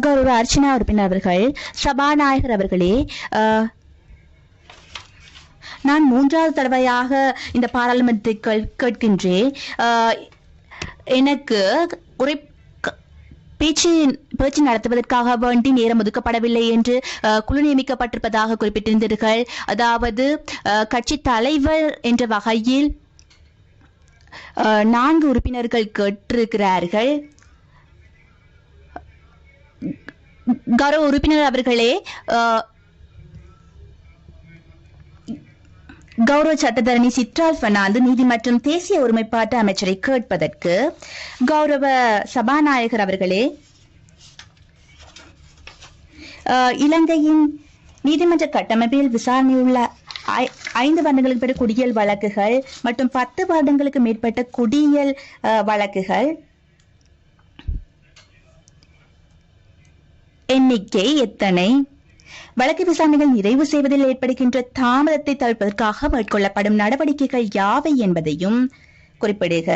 கௌரவ அர்ச்சனா உறுப்பினர் அவர்கள், சபாநாயகர் அவர்களே, நான் 3வது தடவையாக இந்த பாராளுமன்றத்தை கேட்கின்றேன். எனக்கு பேச்சு நடத்துவதற்காக வேண்டி நேரம் ஒதுக்கப்படவில்லை என்று குழு நியமிக்கப்பட்டிருப்பதாக குறிப்பிட்டிருந்தீர்கள். அதாவது கட்சி தலைவர் என்ற வகையில் 4 உறுப்பினர்கள் கேட்டிருக்கிறார்கள். கௌரவ உறுப்பினர் அவர்களே, கௌரவ சட்டத்தரணி சித்ரால் பெர்னாந்து நீதி மற்றும் தேசிய ஒருமைப்பாட்டு அமைச்சரை கேட்பதற்கு கௌரவ சபாநாயகர் அவர்களே, இலங்கையின் நீதிமன்ற கட்டமைப்பில் விசாரணையுள்ள 5 வருடங்களுக்கு பிறகு குடியியல் வழக்குகள் மற்றும் 10 வருடங்களுக்கு மேற்பட்ட குடியியல் வழக்குகள் எண்ணிக்கை எத்தனை? வழக்கு விசாரணைகள் நிறைவு செய்வதில் ஏற்படுகின்ற தாமதத்தை தவிர்ப்பதற்காக மேற்கொள்ளப்படும் நடவடிக்கைகள் யாவை என்பதையும் குறிப்பிடுக.